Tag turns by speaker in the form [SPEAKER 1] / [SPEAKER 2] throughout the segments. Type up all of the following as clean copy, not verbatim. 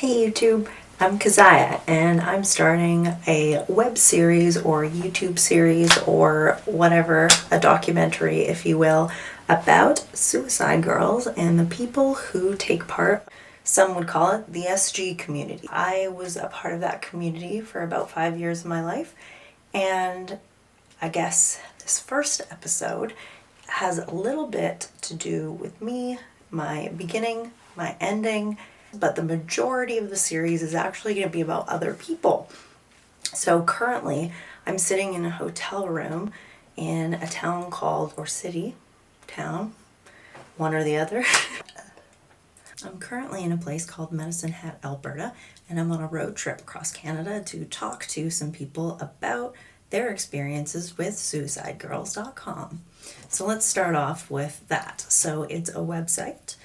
[SPEAKER 1] Hey YouTube, I'm Kezia and I'm starting a web series or YouTube series or whatever, a documentary if you will, about suicide girls and the people who take part. Some would call it the SG community. I was a part of that community for about 5 years of my life, and I guess this first episode has a little bit to do with me, my beginning, my ending, but the majority of the series is actually going to be about other people. So currently, I'm sitting in a hotel room in a town called, or city, town, one or the other. I'm currently in a place called Medicine Hat, Alberta, and I'm on a road trip across Canada to talk to some people about their experiences with suicidegirls.com. So let's start off with that. So it's a website.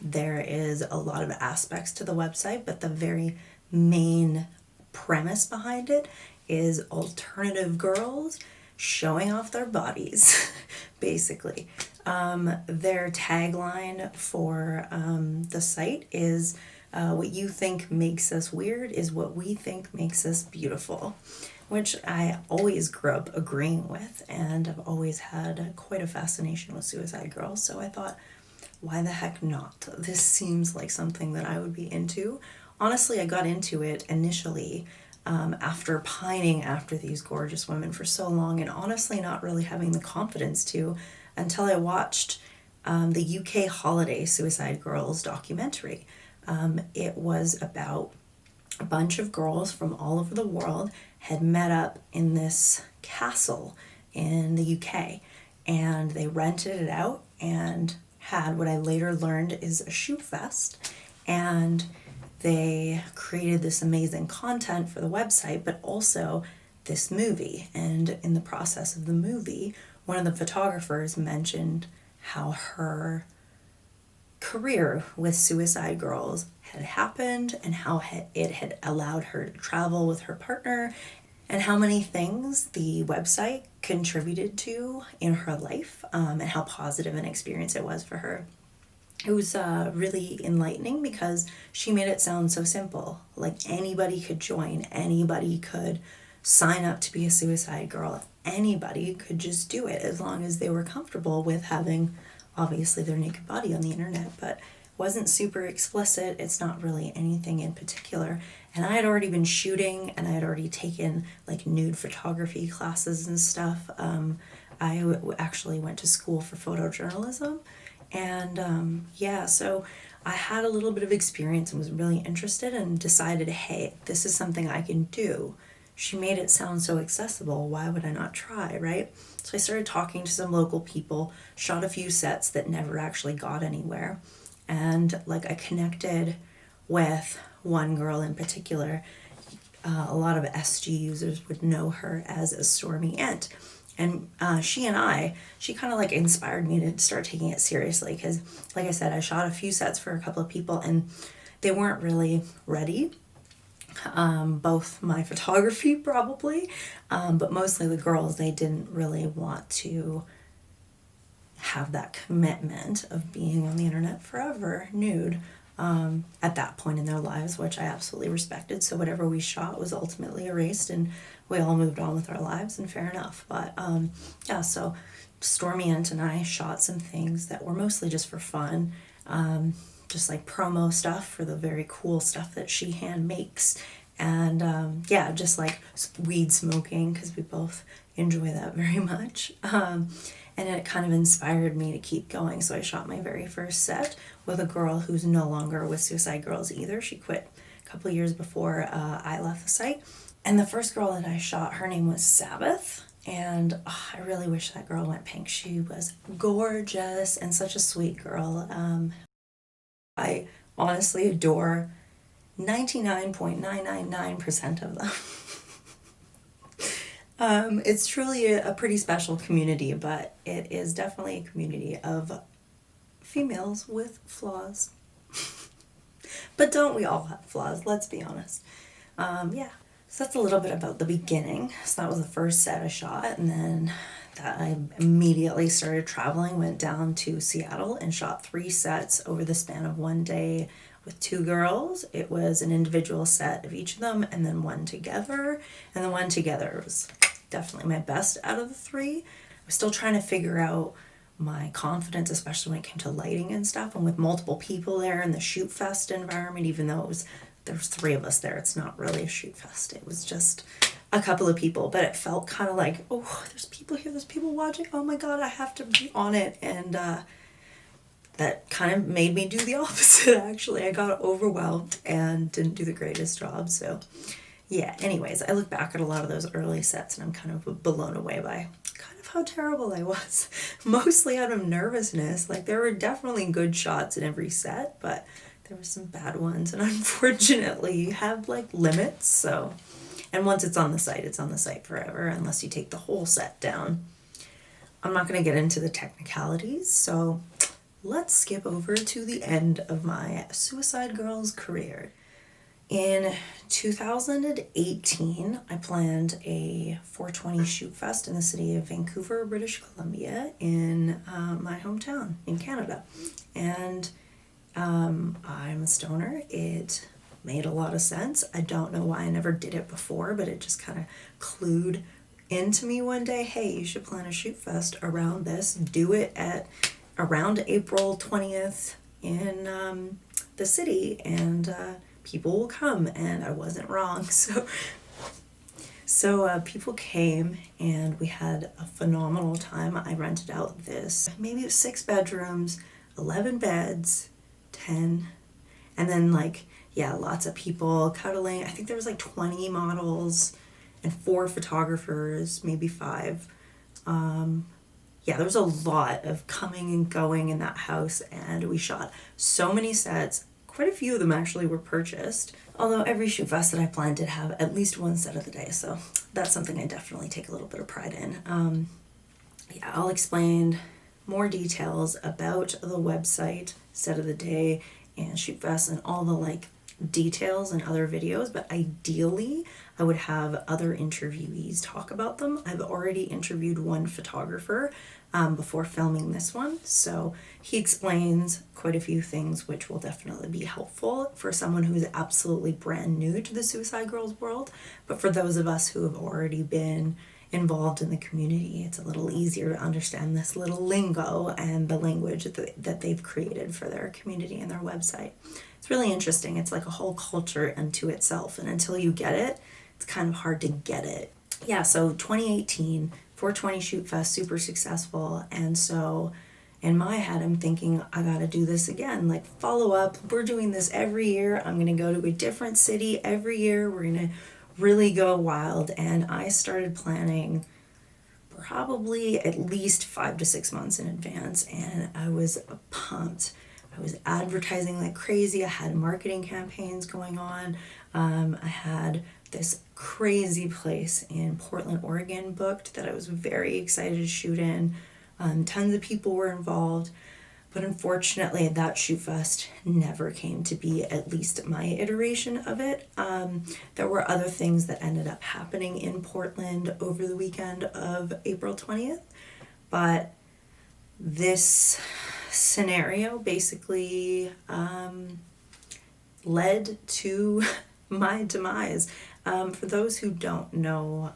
[SPEAKER 1] There is a lot of aspects to the website, but the very main premise behind it is alternative girls showing off their bodies, basically. Their tagline for the site is what you think makes us weird is what we think makes us beautiful, which I always grew up agreeing with, and I've always had quite a fascination with suicide girls, so I thought, why the heck not? This seems like something that I would be into. Honestly, I got into it initially after pining after these gorgeous women for so long, and honestly not really having the confidence to until I watched the UK Holiday Suicide Girls documentary. It was about a bunch of girls from all over the world had met up in this castle in the UK, and they rented it out and had what I later learned is a shoot fest, and they created this amazing content for the website, but also this movie. And in the process of the movie, one of the photographers mentioned how her career with suicide girls had happened and how it had allowed her to travel with her partner, and how many things the website contributed to in her life, and how positive an experience it was for her. It was really enlightening because she made it sound so simple. Like anybody could join, anybody could sign up to be a suicide girl, anybody could just do it as long as they were comfortable with having obviously their naked body on the internet, but wasn't super explicit. It's not really anything in particular. And I had already been shooting, and I had already taken like nude photography classes and stuff. I actually went to school for photojournalism, and yeah, so I had a little bit of experience and was really interested and decided, hey, this is something I can do. She made it sound so accessible, why would I not try, right? So I started talking to some local people, shot a few sets that never actually got anywhere, and like I connected with one girl in particular. A lot of SG users would know her as a Stormy Ant, and she kind of like inspired me to start taking it seriously, because like I said, I shot a few sets for a couple of people and they weren't really ready. Both my photography probably, but mostly the girls, they didn't really want to have that commitment of being on the internet forever nude at that point in their lives, which I absolutely respected. So whatever we shot was ultimately erased and we all moved on with our lives, and fair enough. But yeah, so Stormy Ant and I shot some things that were mostly just for fun, just like promo stuff for the very cool stuff that she hand makes, and yeah, just like weed smoking, because we both enjoy that very much. And it kind of inspired me to keep going. So I shot my very first set with a girl who's no longer with Suicide Girls either. She quit a couple of years before I left the site. And the first girl that I shot, her name was Sabbath. And I really wish that girl went pink. She was gorgeous and such a sweet girl. I honestly adore 99.999% of them. It's truly a pretty special community, but it is definitely a community of females with flaws. But don't we all have flaws? Let's be honest. Yeah, so that's a little bit about the beginning. So that was the first set I shot, and then that I immediately started traveling, went down to Seattle and shot 3 sets over the span of one day with 2 girls. It was an individual set of each of them and then one together. And the one together was definitely my best out of the 3. I was still trying to figure out my confidence, especially when it came to lighting and stuff. And with multiple people there in the shoot fest environment, even though there was 3 of us there, it's not really a shoot fest. It was just a couple of people, but it felt kind of like, oh, there's people here, there's people watching. Oh my God, I have to be on it. And that kind of made me do the opposite, actually. I got overwhelmed and didn't do the greatest job. So yeah, anyways, I look back at a lot of those early sets and I'm kind of blown away by kind of how terrible I was. Mostly out of nervousness. Like, there were definitely good shots in every set, but there were some bad ones. And unfortunately, you have like limits. So, and once it's on the site forever, unless you take the whole set down. I'm not going to get into the technicalities, so let's skip over to the end of my Suicide Girls career. In 2018, I planned a 420 shoot fest in the city of Vancouver, British Columbia, in my hometown in Canada. And I'm a stoner. It made a lot of sense. I don't know why I never did it before, but it just kind of clued into me one day. Hey, you should plan a shoot fest around this. Do it at around April 20th in the city, and people will come. And I wasn't wrong. So people came and we had a phenomenal time. I rented out this, maybe it was 6 bedrooms, 11 beds, 10, and then like, yeah, lots of people cuddling. I think there was like 20 models and 4 photographers, maybe 5. Yeah, there was a lot of coming and going in that house, and we shot so many sets. Quite a few of them actually were purchased, although every shoot fest that I planned did have at least one set of the day, so that's something I definitely take a little bit of pride in. Yeah, I'll explain more details about the website, set of the day, and shoot fest, and all the like details in other videos, but ideally I would have other interviewees talk about them. I've already interviewed one photographer before filming this one, so he explains quite a few things which will definitely be helpful for someone who is absolutely brand new to the Suicide Girls world. But for those of us who have already been involved in the community, it's a little easier to understand this little lingo and the language that they've created for their community and their website. It's really interesting. It's like a whole culture unto itself, and until you get it, it's kind of hard to get it. Yeah, so 2018, 420 Shoot Fest, super successful, and so in my head I'm thinking, I gotta do this again, like follow up. We're doing this every year. I'm gonna go to a different city every year. We're gonna really go wild. And I started planning probably at least 5 to 6 months in advance, and I was pumped. I was advertising like crazy. I had marketing campaigns going on. I had this crazy place in Portland, Oregon booked that I was very excited to shoot in. Tons of people were involved, but unfortunately that shoot fest never came to be, at least my iteration of it. There were other things that ended up happening in Portland over the weekend of April 20th, but this scenario basically led to my demise. For those who don't know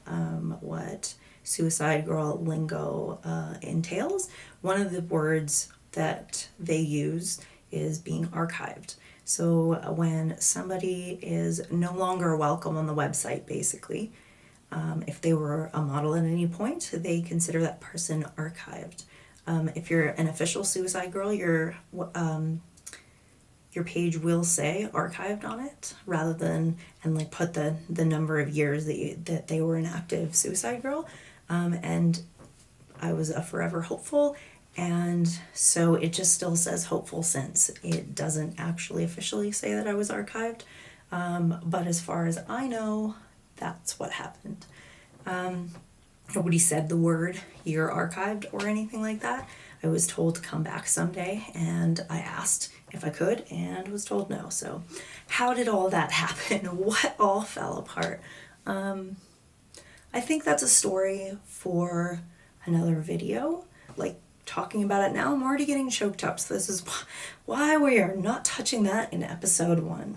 [SPEAKER 1] what Suicide Girl lingo entails, one of the words that they use is being archived. So when somebody is no longer welcome on the website, basically, if they were a model at any point, they consider that person archived. If you're an official Suicide Girl, your page will say archived on it, rather than and like put the number of years that they were an active Suicide Girl. And I was a forever hopeful, and so it just still says hopeful since it doesn't actually officially say that I was archived. But as far as I know, that's what happened. Nobody said the word "you're archived" or anything like that. I was told to come back someday, and I asked if I could and was told no. So how did all that happen? What all fell apart? I think that's a story for another video. Like, talking about it now, I'm already getting choked up. So this is why we are not touching that in episode 1.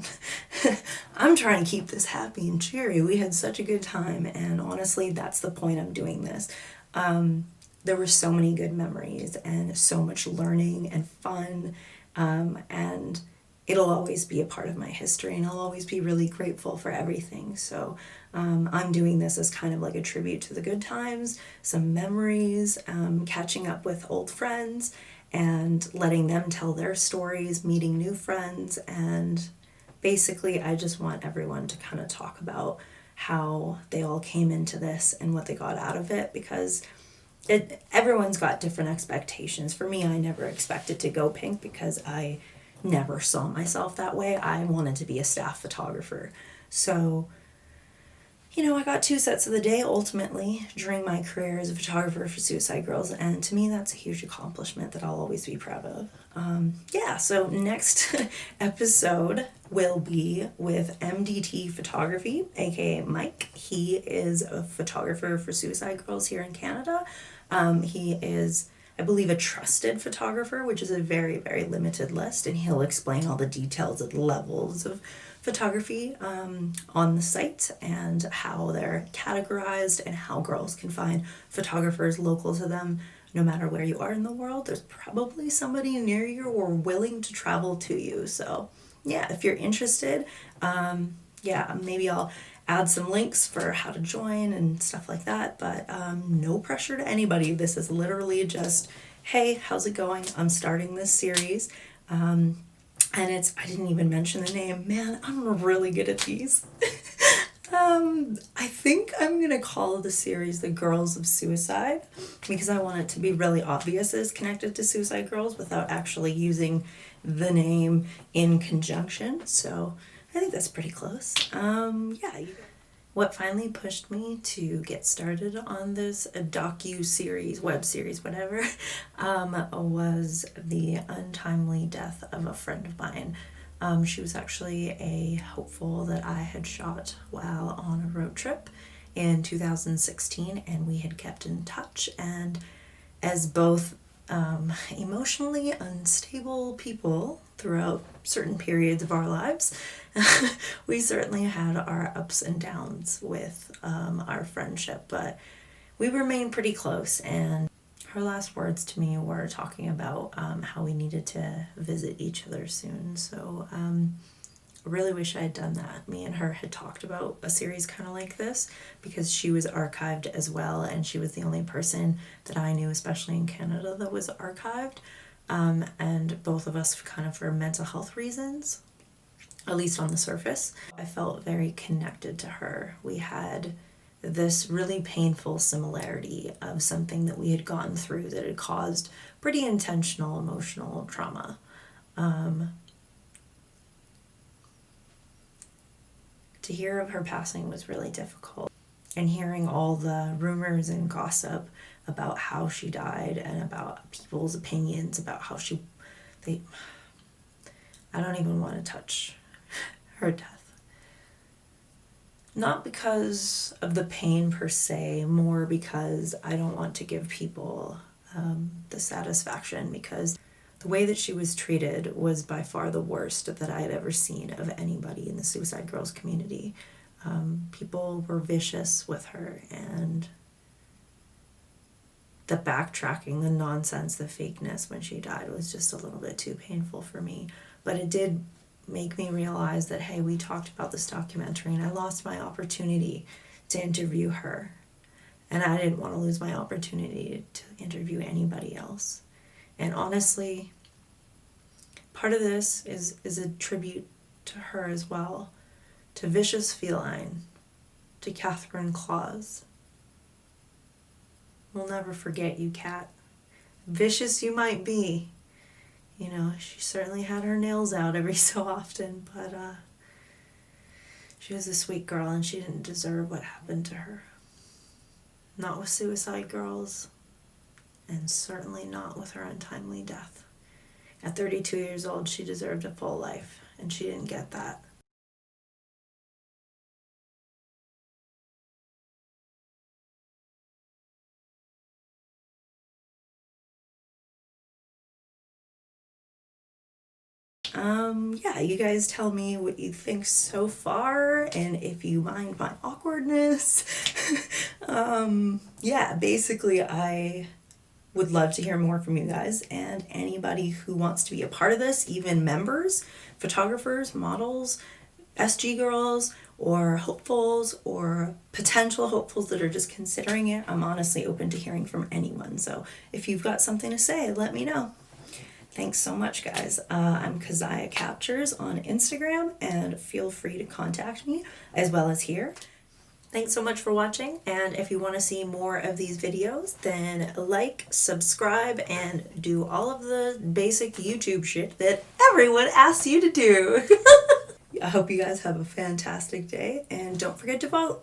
[SPEAKER 1] I'm trying to keep this happy and cheery. We had such a good time, and honestly, that's the point I'm doing this. There were so many good memories and so much learning and fun, and it'll always be a part of my history, and I'll always be really grateful for everything. So I'm doing this as kind of like a tribute to the good times, some memories, catching up with old friends and letting them tell their stories, meeting new friends, and basically I just want everyone to kind of talk about how they all came into this and what they got out of it, because everyone's got different expectations. For me, I never expected to go pink because I never saw myself that way. I wanted to be a staff photographer. So, I got 2 sets of the day ultimately during my career as a photographer for Suicide Girls, and to me that's a huge accomplishment that I'll always be proud of. So next episode will be with MDT Photography, aka Mike. He is a photographer for Suicide Girls here in Canada. He is, I believe, a trusted photographer, which is a very, very limited list, and he'll explain all the details of the levels of photography on the site and how they're categorized and how girls can find photographers local to them. No matter where you are in the world, there's probably somebody near you or willing to travel to you. So yeah, if you're interested, maybe I'll add some links for how to join and stuff like that, but no pressure to anybody. This is literally just, hey, how's it going? I'm starting this series. And I didn't even mention the name. Man, I'm really good at these. I think I'm going to call the series The Girls of Suicide, because I want it to be really obvious as connected to Suicide Girls without actually using the name in conjunction. So I think that's pretty close. What finally pushed me to get started on this docu-series, web series, whatever, was the untimely death of a friend of mine. She was actually a hopeful that I had shot while on a road trip in 2016, and we had kept in touch. And as both emotionally unstable people throughout certain periods of our lives, we certainly had our ups and downs with our friendship, but we remained pretty close. And her last words to me were talking about how we needed to visit each other soon. So I really wish I had done that. Me and her had talked about a series kind of like this because she was archived as well, and she was the only person that I knew, especially in Canada, that was archived. And both of us, kind of for mental health reasons, at least on the surface, I felt very connected to her. We had this really painful similarity of something that we had gone through that had caused pretty intentional emotional trauma. To hear of her passing was really difficult. And hearing all the rumors and gossip about how she died and about people's opinions about how I don't even want to touch her death. Not because of the pain per se, more because I don't want to give people the satisfaction, because the way that she was treated was by far the worst that I had ever seen of anybody in the Suicide Girls community. People were vicious with her, and the backtracking, the nonsense, the fakeness when she died was just a little bit too painful for me. But it did make me realize that, hey, we talked about this documentary and I lost my opportunity to interview her. And I didn't want to lose my opportunity to interview anybody else. And honestly, part of this is a tribute to her as well, to Vicious Feline, to Catherine Claus. We'll never forget you, Cat. Vicious you might be. She certainly had her nails out every so often, but she was a sweet girl and she didn't deserve what happened to her. Not with Suicide Girls, and certainly not with her untimely death. At 32 years old, she deserved a full life, and she didn't get that. Yeah, you guys tell me what you think so far and if you mind my awkwardness. Yeah, basically, I would love to hear more from you guys and anybody who wants to be a part of this, even members, photographers, models, SG girls, or hopefuls, or potential hopefuls that are just considering it. I'm honestly open to hearing from anyone. So if you've got something to say, let me know. Thanks so much, guys. I'm Kezia Captures on Instagram, and feel free to contact me as well as here. Thanks so much for watching, and if you want to see more of these videos, then like, subscribe, and do all of the basic YouTube shit that everyone asks you to do. I hope you guys have a fantastic day, and don't forget to vote.